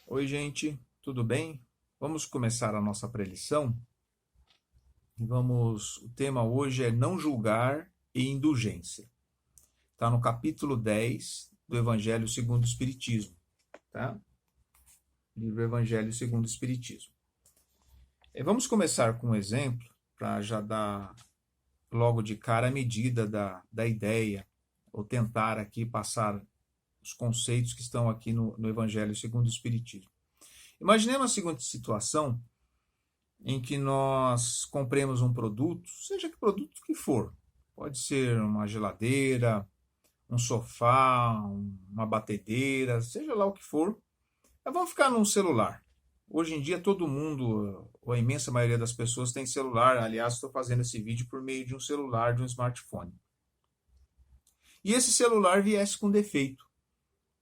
Oi, gente, tudo bem? Vamos começar a nossa pré-lição. O tema hoje é não julgar e indulgência. Está no capítulo 10 do Evangelho segundo o Espiritismo, tá? Livro Evangelho segundo o Espiritismo. Vamos começar com um exemplo, para já dar logo de cara a medida da ideia, ou tentar aqui passar os conceitos que estão aqui no Evangelho segundo o Espiritismo. Imaginemos a seguinte situação, em que nós compremos um produto, seja que produto que for, pode ser uma geladeira, um sofá, uma batedeira, seja lá o que for, mas vamos ficar num celular. Hoje em dia todo mundo, ou a imensa maioria das pessoas tem celular, aliás estou fazendo esse vídeo por meio de um celular, de um smartphone. E esse celular viesse com defeito.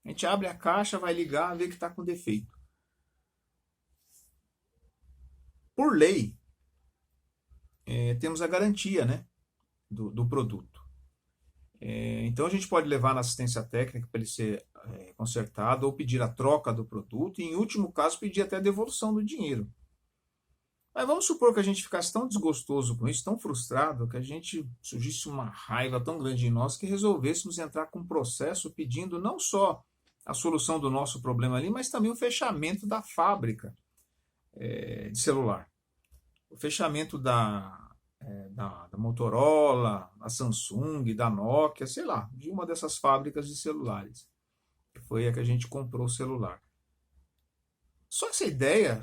A gente abre a caixa, vai ligar, vê que está com defeito. Por lei, temos a garantia, né, do produto. Então a gente pode levar na assistência técnica para ele ser consertado ou pedir a troca do produto e, em último caso, pedir até a devolução do dinheiro. Mas vamos supor que a gente ficasse tão desgostoso com isso, tão frustrado, que a gente surgisse uma raiva tão grande em nós que resolvêssemos entrar com um processo pedindo não só a solução do nosso problema ali, mas também o fechamento da fábrica de celular. O fechamento da Motorola, da Samsung, da Nokia, sei lá, de uma dessas fábricas de celulares, que foi a que a gente comprou o celular. Só essa ideia,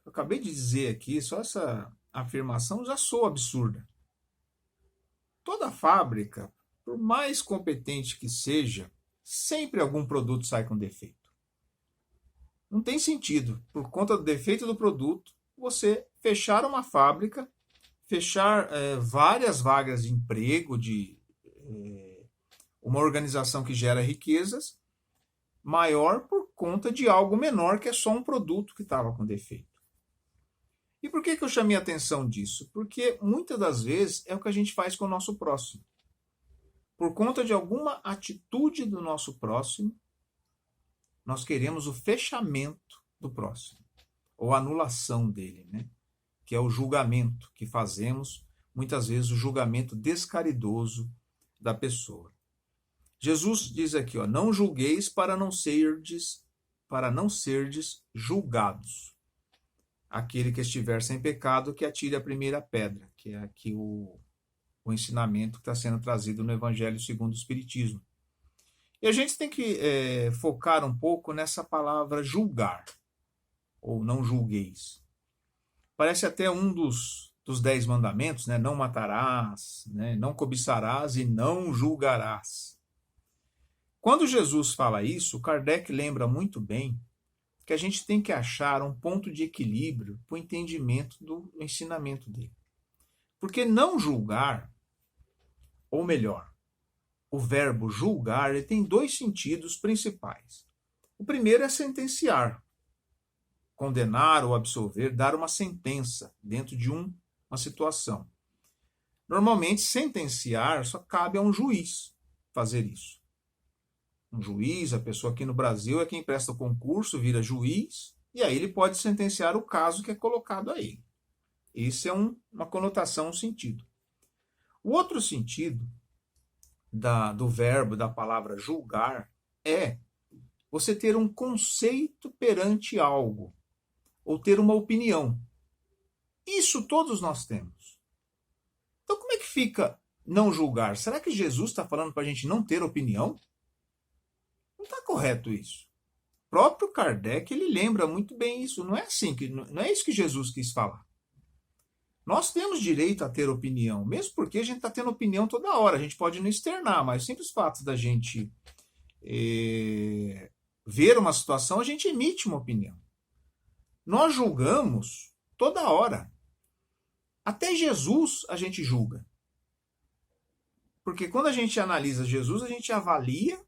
que eu acabei de dizer aqui, só essa afirmação já soa absurda. Toda fábrica, por mais competente que seja, sempre algum produto sai com defeito. Não tem sentido, por conta do defeito do produto, você fechar uma fábrica, fechar várias vagas de emprego, de uma organização que gera riquezas, maior por conta de algo menor que é só um produto que estava com defeito. E por que eu chamei a atenção disso? Porque muitas das vezes é o que a gente faz com o nosso próximo. Por conta de alguma atitude do nosso próximo, nós queremos o fechamento do próximo, ou a anulação dele, né? Que é o julgamento que fazemos, muitas vezes o julgamento descaridoso da pessoa. Jesus diz aqui, ó, não julgueis para não serdes julgados. Aquele que estiver sem pecado, que atire a primeira pedra, que é aqui o ensinamento que está sendo trazido no Evangelho segundo o Espiritismo. E a gente tem que focar um pouco nessa palavra julgar, ou não julgueis. Parece até um dos 10 mandamentos, né? Não matarás, né? Não cobiçarás e não julgarás. Quando Jesus fala isso, Kardec lembra muito bem que a gente tem que achar um ponto de equilíbrio para o entendimento do ensinamento dele. Porque não julgar, ou melhor, o verbo julgar, ele tem dois sentidos principais. O primeiro é sentenciar, condenar ou absolver, dar uma sentença dentro de uma situação. Normalmente, sentenciar só cabe a um juiz fazer isso. Um juiz, a pessoa aqui no Brasil é quem presta o concurso, vira juiz, e aí ele pode sentenciar o caso que é colocado a ele. Isso é uma conotação, um sentido. O outro sentido do verbo, da palavra julgar, é você ter um conceito perante algo, ou ter uma opinião. Isso todos nós temos. Então como é que fica não julgar? Será que Jesus está falando para a gente não ter opinião? Não está correto isso. O próprio Kardec, ele lembra muito bem isso. Não é assim, não é isso que Jesus quis falar. Nós temos direito a ter opinião, mesmo porque a gente está tendo opinião toda hora. A gente pode não externar, mas o simples fato da gente ver uma situação, a gente emite uma opinião. Nós julgamos toda hora. Até Jesus a gente julga. Porque quando a gente analisa Jesus, a gente avalia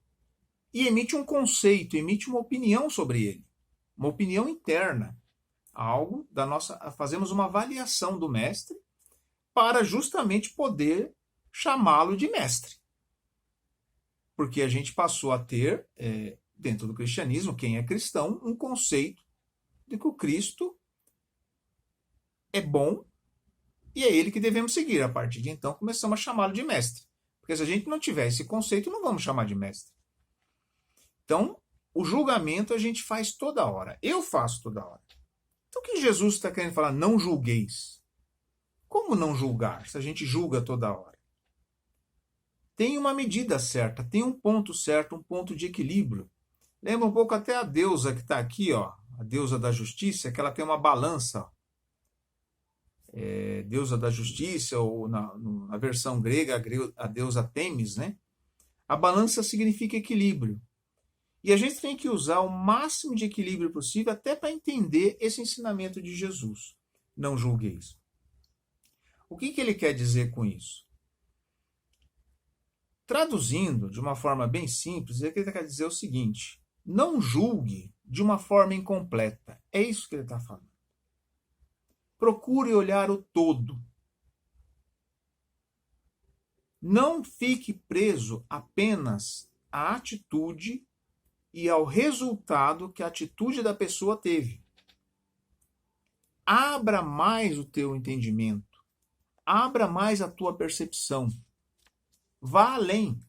e emite um conceito, emite uma opinião sobre ele. Uma opinião interna. Algo da nossa. Fazemos uma avaliação do mestre para justamente poder chamá-lo de mestre. Porque a gente passou a ter, dentro do cristianismo, quem é cristão, um conceito de que o Cristo é bom e é ele que devemos seguir. A partir de então, começamos a chamá-lo de mestre. Porque se a gente não tiver esse conceito, não vamos chamar de mestre. Então, o julgamento a gente faz toda hora. Eu faço toda hora. Então, o que Jesus está querendo falar? Não julgueis. Como não julgar se a gente julga toda hora? Tem uma medida certa, tem um ponto certo, um ponto de equilíbrio. Lembra um pouco até a deusa que está aqui, ó, a deusa da justiça, que ela tem uma balança. Deusa da justiça, ou na versão grega, a deusa Temis, né? A balança significa equilíbrio. E a gente tem que usar o máximo de equilíbrio possível até para entender esse ensinamento de Jesus. Não julgueis. O que ele quer dizer com isso? Traduzindo de uma forma bem simples, ele quer dizer o seguinte: não julgue de uma forma incompleta. É isso que ele está falando. Procure olhar o todo. Não fique preso apenas à atitude e ao resultado que a atitude da pessoa teve. Abra mais o teu entendimento. Abra mais a tua percepção. Vá além.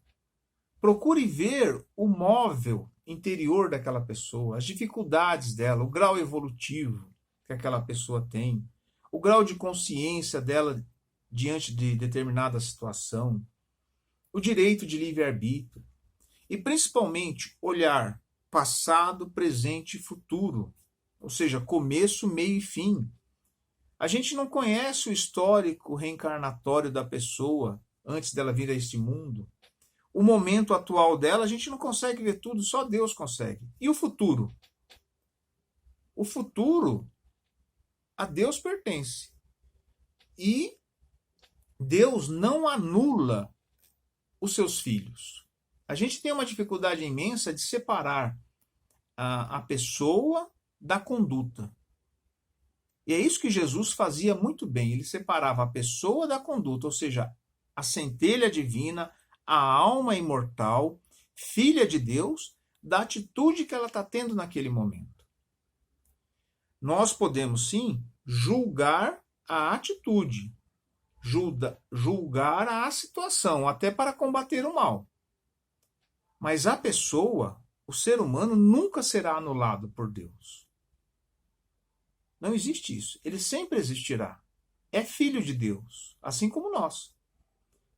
Procure ver o móvel interior daquela pessoa, as dificuldades dela, o grau evolutivo que aquela pessoa tem, o grau de consciência dela diante de determinada situação, o direito de livre-arbítrio e, principalmente, olhar passado, presente e futuro, ou seja, começo, meio e fim. A gente não conhece o histórico reencarnatório da pessoa antes dela vir a este mundo. O momento atual dela, a gente não consegue ver tudo, só Deus consegue. E o futuro? O futuro a Deus pertence. E Deus não anula os seus filhos. A gente tem uma dificuldade imensa de separar a pessoa da conduta. E é isso que Jesus fazia muito bem. Ele separava a pessoa da conduta, ou seja, a centelha divina, a alma imortal, filha de Deus, da atitude que ela está tendo naquele momento. Nós podemos, sim, julgar a atitude, julgar a situação, até para combater o mal. Mas a pessoa, o ser humano, nunca será anulado por Deus. Não existe isso. Ele sempre existirá. É filho de Deus, assim como nós.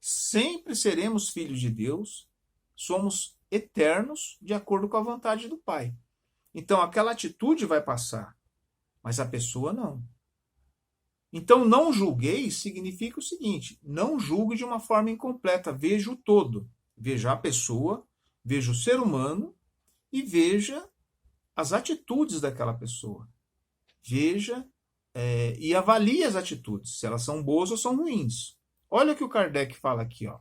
Sempre seremos filhos de Deus, somos eternos de acordo com a vontade do Pai. Então aquela atitude vai passar, mas a pessoa não. Então não julgueis significa o seguinte: não julgue de uma forma incompleta, veja o todo, veja a pessoa, veja o ser humano e veja as atitudes daquela pessoa. Veja e avalie as atitudes, se elas são boas ou são ruins. Olha o que o Kardec fala aqui, ó.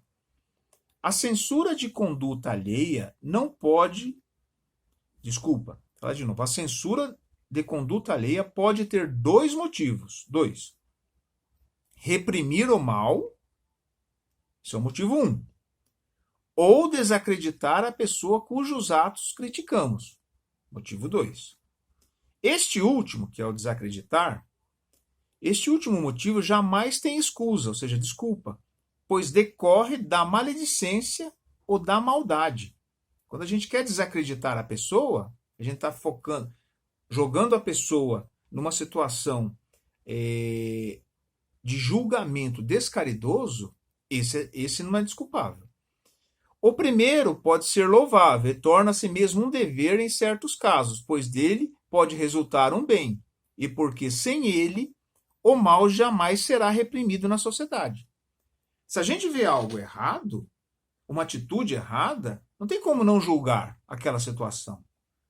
A censura de conduta alheia não pode... Desculpa, fala de novo. A censura de conduta alheia pode ter dois motivos. Dois. Reprimir o mal, esse é o motivo 1. Ou desacreditar a pessoa cujos atos criticamos. Motivo 2. Este último, que é o desacreditar, este último motivo jamais tem escusa, ou seja, desculpa, pois decorre da maledicência ou da maldade. Quando a gente quer desacreditar a pessoa, a gente está focando, jogando a pessoa numa situação de julgamento descaridoso, esse não é desculpável. O primeiro pode ser louvável e torna-se mesmo um dever em certos casos, pois dele pode resultar um bem, e porque sem ele o mal jamais será reprimido na sociedade. Se a gente vê algo errado, uma atitude errada, não tem como não julgar aquela situação.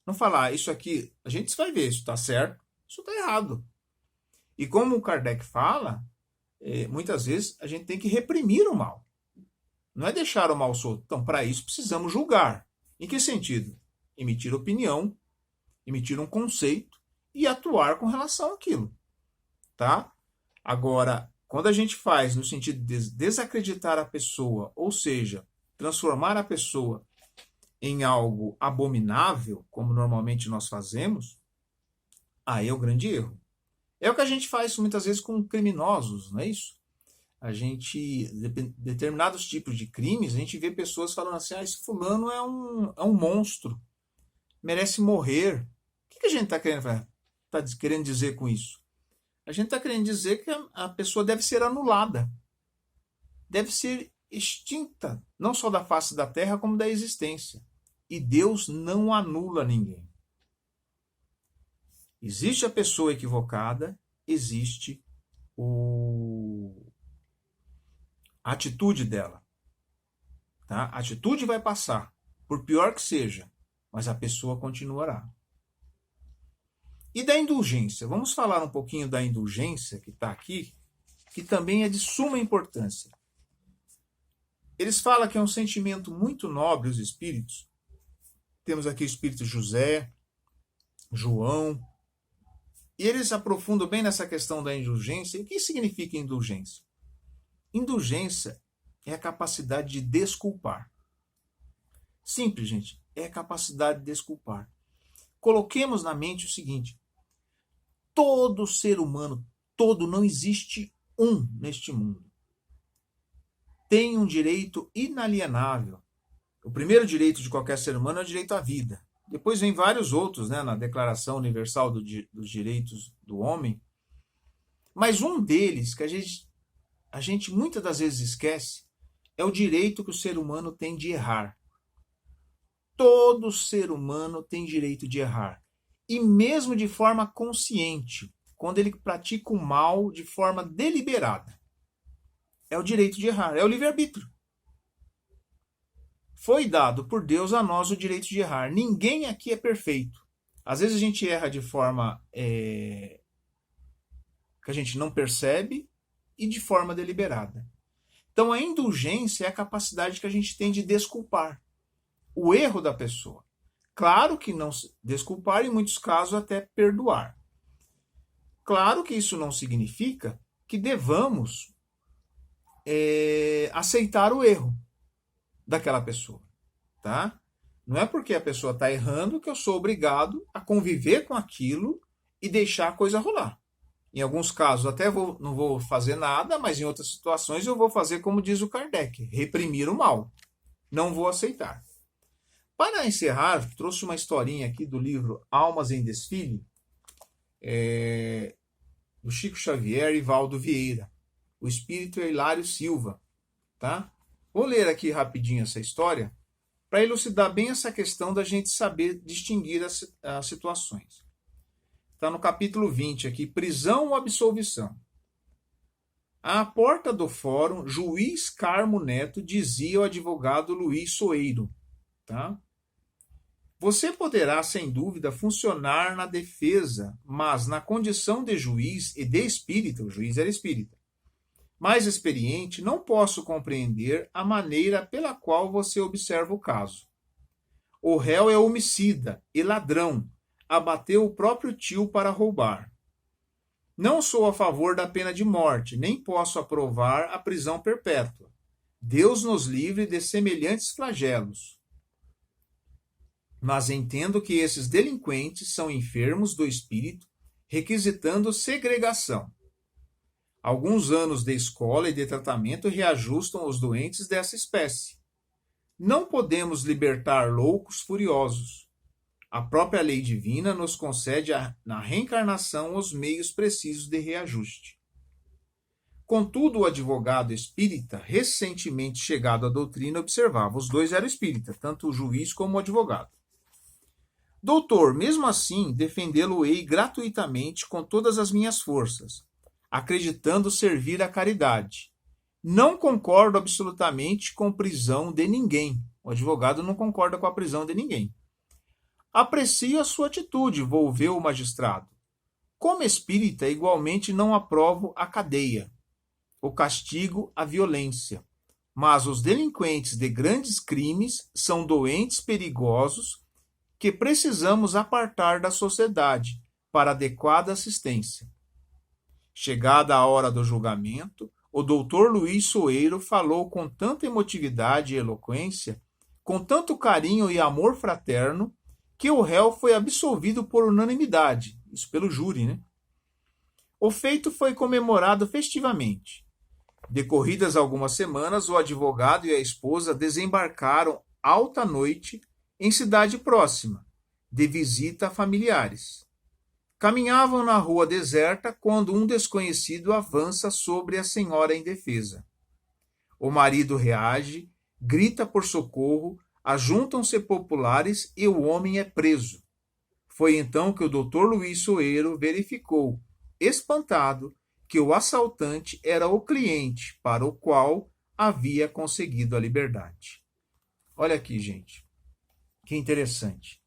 Não falar, isso aqui, a gente vai ver, isso está certo, isso está errado. E como o Kardec fala, muitas vezes a gente tem que reprimir o mal. Não é deixar o mal solto. Então, para isso, precisamos julgar. Em que sentido? Emitir opinião, emitir um conceito e atuar com relação àquilo. Tá? Agora, quando a gente faz no sentido de desacreditar a pessoa, ou seja, transformar a pessoa em algo abominável, como normalmente nós fazemos, Aí é o grande erro. É o que a gente faz muitas vezes com criminosos, não é isso? A gente, determinados tipos de crimes, a gente vê pessoas falando assim, esse fulano é um monstro, merece morrer. O que a gente está querendo dizer com isso? A gente está querendo dizer que a pessoa deve ser anulada, deve ser extinta, não só da face da terra, como da existência. E Deus não anula ninguém. Existe a pessoa equivocada, existe a atitude dela. Tá? A atitude vai passar, por pior que seja, mas a pessoa continuará. E da indulgência? Vamos falar um pouquinho da indulgência que está aqui, que também é de suma importância. Eles falam que é um sentimento muito nobre, os espíritos. Temos aqui o espírito José, João, e eles aprofundam bem nessa questão da indulgência. E o que significa indulgência? Indulgência é a capacidade de desculpar. Simples, gente, é a capacidade de desculpar. Coloquemos na mente o seguinte: todo ser humano, não existe um neste mundo, tem um direito inalienável. O primeiro direito de qualquer ser humano é o direito à vida. Depois vem vários outros, né, na Declaração Universal dos Direitos do Homem. Mas um deles, que a gente muitas das vezes esquece, é o direito que o ser humano tem de errar. Todo ser humano tem direito de errar. E mesmo de forma consciente, quando ele pratica o mal de forma deliberada. É o direito de errar, é o livre-arbítrio. Foi dado por Deus a nós o direito de errar. Ninguém aqui é perfeito. Às vezes a gente erra de forma que a gente não percebe e de forma deliberada. Então a indulgência é a capacidade que a gente tem de desculpar o erro da pessoa. Claro que não desculpar, em muitos casos até perdoar. Claro que isso não significa que devamos aceitar o erro daquela pessoa, tá? Não é porque a pessoa está errando que eu sou obrigado a conviver com aquilo e deixar a coisa rolar. Em alguns casos até não vou fazer nada, mas em outras situações eu vou fazer como diz o Kardec, reprimir o mal. Não vou aceitar. Para encerrar, trouxe uma historinha aqui do livro Almas em Desfile, do Chico Xavier e Valdo Vieira. O espírito é Hilário Silva, tá? Vou ler aqui rapidinho essa história para elucidar bem essa questão da gente saber distinguir as situações. Está no capítulo 20 aqui, prisão ou absolvição. À porta do fórum, juiz Carmo Neto dizia ao advogado Luiz Soeiro, tá? Você poderá, sem dúvida, funcionar na defesa, mas na condição de juiz e de espírita, o juiz era espírita, mais experiente, não posso compreender a maneira pela qual você observa o caso. O réu é homicida e ladrão, abateu o próprio tio para roubar. Não sou a favor da pena de morte, nem posso aprovar a prisão perpétua. Deus nos livre de semelhantes flagelos. Mas entendo que esses delinquentes são enfermos do espírito, requisitando segregação. Alguns anos de escola e de tratamento reajustam os doentes dessa espécie. Não podemos libertar loucos furiosos. A própria lei divina nos concede na reencarnação os meios precisos de reajuste. Contudo, o advogado espírita, recentemente chegado à doutrina, observava, os dois eram espíritas, tanto o juiz como o advogado. Doutor, mesmo assim, defendê-lo-ei gratuitamente com todas as minhas forças, acreditando servir à caridade. Não concordo absolutamente com prisão de ninguém. O advogado não concorda com a prisão de ninguém. Aprecio a sua atitude, volveu o magistrado. Como espírita, igualmente não aprovo a cadeia, o castigo, a violência. Mas os delinquentes de grandes crimes são doentes perigosos que precisamos apartar da sociedade para adequada assistência. Chegada a hora do julgamento, o doutor Luiz Soeiro falou com tanta emotividade e eloquência, com tanto carinho e amor fraterno, que o réu foi absolvido por unanimidade, isso pelo júri, né? O feito foi comemorado festivamente. Decorridas algumas semanas, o advogado e a esposa desembarcaram alta noite em cidade próxima, de visita a familiares. Caminhavam na rua deserta quando um desconhecido avança sobre a senhora indefesa. O marido reage, grita por socorro, ajuntam-se populares e o homem é preso. Foi então que o Dr. Luiz Soeiro verificou, espantado, que o assaltante era o cliente para o qual havia conseguido a liberdade. Olha aqui, gente. Que interessante.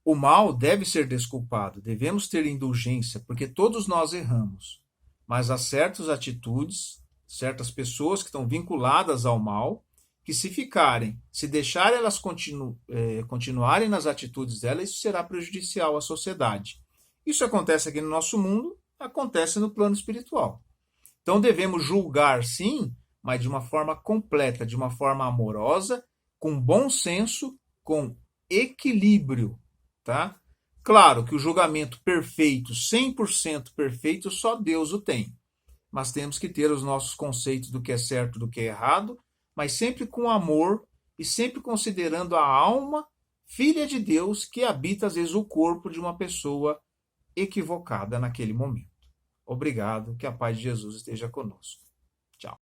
O mal deve ser desculpado, devemos ter indulgência, porque todos nós erramos. Mas há certas atitudes, certas pessoas que estão vinculadas ao mal, que se deixarem elas continuarem nas atitudes delas, isso será prejudicial à sociedade. Isso acontece aqui no nosso mundo, acontece no plano espiritual. Então devemos julgar sim, mas de uma forma completa, de uma forma amorosa, com bom senso, com equilíbrio, tá? Claro que o julgamento perfeito, 100% perfeito, só Deus o tem. Mas temos que ter os nossos conceitos do que é certo e do que é errado, mas sempre com amor e sempre considerando a alma filha de Deus que habita às vezes o corpo de uma pessoa equivocada naquele momento. Obrigado, que a paz de Jesus esteja conosco.